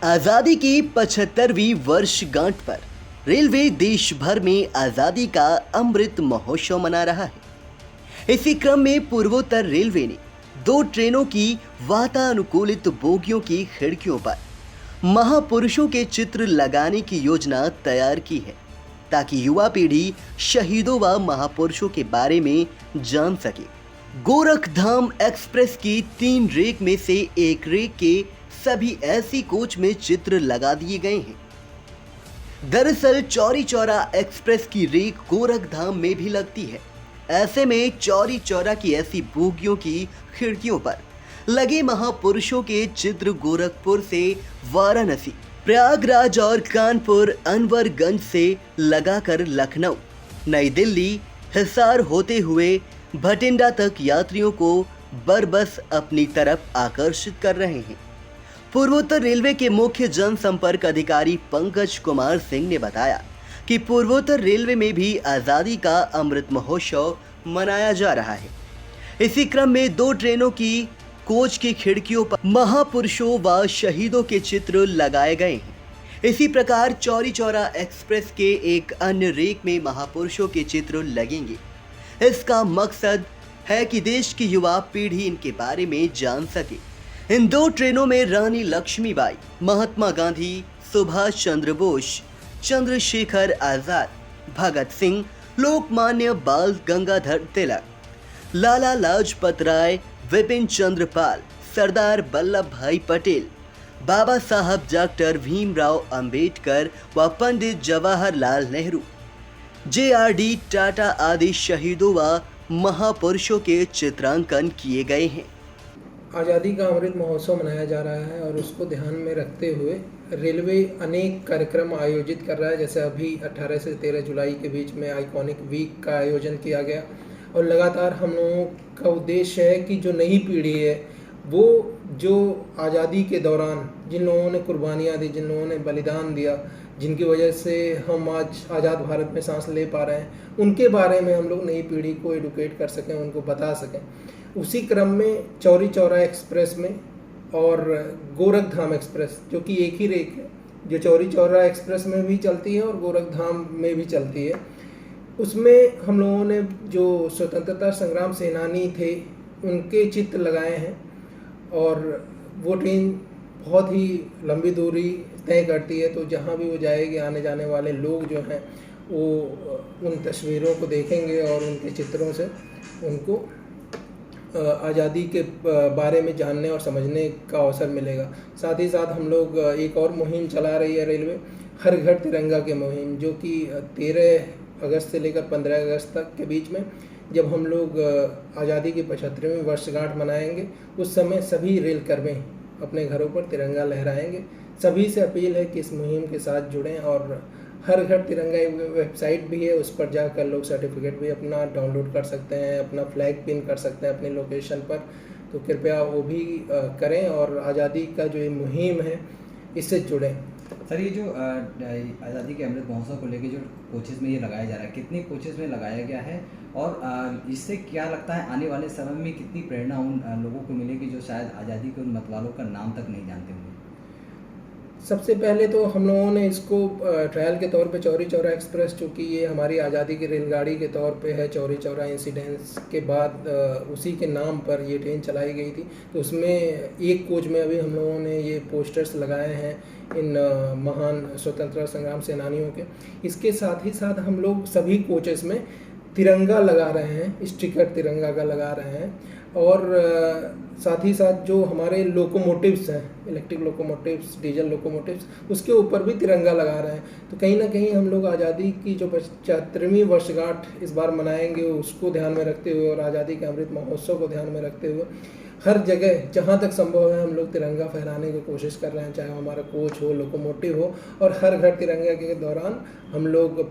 आजादी की 75वीं वर्षगांठ पर रेलवे देश भर में आजादी का अमृत महोत्सव मना रहा है। इसी क्रम में पूर्वोत्तर रेलवे ने 2 ट्रेनों की वातानुकूलित बोगियों की खिड़कियों पर महापुरुषों के चित्र लगाने की योजना तैयार की है, ताकि युवा पीढ़ी शहीदों व महापुरुषों के बारे में जान सके। गोरखधाम एक्सप्रेस की 3 रेक में से एक रेक के सभी ऐसी कोच में चित्र लगा दिए गए हैं। दरअसल चौरी चौरा एक्सप्रेस की रेक गोरखधाम में भी लगती है। ऐसे में चौरी चौरा की ऐसी बोगियों की खिड़कियों पर लगे महापुरुषों के चित्र गोरखपुर से वाराणसी, प्रयागराज और कानपुर, अनवरगंज से लगाकर लखनऊ, नई दिल्ली, हिसार होते हुए भटिंडा तक यात्रियों को बरबस अपनी तरफ आकर्षित कर रहे हैं। पूर्वोत्तर रेलवे के मुख्य जनसंपर्क अधिकारी पंकज कुमार सिंह ने बताया कि पूर्वोत्तर रेलवे में भी आज़ादी का अमृत महोत्सव मनाया जा रहा है। इसी क्रम में 2 ट्रेनों की कोच की खिड़कियों पर महापुरुषों व शहीदों के चित्र लगाए गए हैं। इसी प्रकार चौरी चौरा एक्सप्रेस के एक अन्य रेक में महापुरुषों के चित्र लगेंगे। इसका मकसद है कि देश की युवा पीढ़ी इनके बारे में जान सके। इन 2 ट्रेनों में रानी लक्ष्मीबाई, महात्मा गांधी, सुभाष चंद्र बोस, चंद्रशेखर आजाद, भगत सिंह, लोकमान्य बाल गंगाधर तिलक, लाला लाजपत राय, विपिन चंद्र पाल, सरदार वल्लभ भाई पटेल, बाबा साहब डॉक्टर भीमराव अंबेडकर व पंडित जवाहरलाल नेहरू, JRD टाटा आदि शहीदों व महापुरुषों के चित्रांकन किए गए हैं। आज़ादी का अमृत महोत्सव मनाया जा रहा है और उसको ध्यान में रखते हुए रेलवे अनेक कार्यक्रम आयोजित कर रहा है। जैसे अभी 18 से 13 जुलाई के बीच में आइकॉनिक वीक का आयोजन किया गया और लगातार हम लोगों का उद्देश्य है कि जो नई पीढ़ी है वो जो आज़ादी के दौरान जिन लोगों ने कुर्बानियाँ दी, जिन लोगों ने बलिदान दिया, जिनकी वजह से हम आज आज़ाद भारत में सांस ले पा रहे हैं, उनके बारे में हम लोग नई पीढ़ी को एडुकेट कर सकें, उनको बता सकें। उसी क्रम में चौरी चौरा एक्सप्रेस में और गोरखधाम एक्सप्रेस, जो कि एक ही रेक है, जो चौरी चौरा एक्सप्रेस में भी चलती है और गोरखधाम में भी चलती है, उसमें हम लोगों ने जो स्वतंत्रता संग्राम सेनानी थे उनके चित्र लगाए हैं। और वो ट्रेन बहुत ही लंबी दूरी तय करती है, तो जहाँ भी वो जाएगी आने जाने वाले लोग जो हैं वो उन तस्वीरों को देखेंगे और उनके चित्रों से उनको आज़ादी के बारे में जानने और समझने का अवसर मिलेगा। साथ ही साथ हम लोग एक और मुहिम चला रही है रेलवे, हर घर तिरंगा की मुहिम, जो कि 13 अगस्त से लेकर 15 अगस्त तक के बीच में जब हम लोग आज़ादी की 75वीं वर्षगांठ मनाएंगे, उस समय सभी रेलकर्मी अपने घरों पर तिरंगा लहराएंगे। सभी से अपील है कि इस मुहिम के साथ जुड़ें और हर घर तिरंगा वेबसाइट भी है, उस पर जाकर लोग सर्टिफिकेट भी अपना डाउनलोड कर सकते हैं, अपना फ्लैग पिन कर सकते हैं अपने लोकेशन पर। तो कृपया वो भी करें और आज़ादी का जो ये मुहिम है इससे जुड़ें। सर, ये जो आज़ादी के अमृत महोत्सव को लेकर जो कोचेज़ में ये लगाया जा रहा है, कितने कोचेज़ में लगाया गया है और इससे क्या लगता है आने वाले समय में कितनी प्रेरणा उन लोगों को मिलेगी जो शायद आज़ादी के उन मतवालों का नाम तक नहीं जानते होंगे? सबसे पहले तो हम लोगों ने इसको ट्रायल के तौर पे चौरी चौरा एक्सप्रेस, चूँकि ये हमारी आज़ादी की रेलगाड़ी के तौर पे है, चौरी चौरा इंसिडेंट्स के बाद उसी के नाम पर ये ट्रेन चलाई गई थी, तो उसमें एक कोच में अभी हम लोगों ने ये पोस्टर्स लगाए हैं इन महान स्वतंत्रता संग्राम सेनानियों के। इसके साथ ही साथ हम लोग सभी कोचेस में तिरंगा लगा रहे हैं, स्टिकर तिरंगा का लगा रहे हैं और साथ ही साथ जो हमारे लोकोमोटिव्स हैं, इलेक्ट्रिक लोकोमोटिव्स, डीजल लोकोमोटिव्स, उसके ऊपर भी तिरंगा लगा रहे हैं। तो कहीं ना कहीं हम लोग आज़ादी की जो 75वीं वर्षगांठ इस बार मनाएंगे, उसको ध्यान में रखते हुए और आज़ादी के अमृत महोत्सव को ध्यान में रखते हुए हर जगह जहाँ तक संभव है हम लोग तिरंगा फहराने की कोशिश कर रहे हैं, चाहे हमारा कोच हो, लोकोमोटिव हो, और हर घर तिरंगा के दौरान हम लोग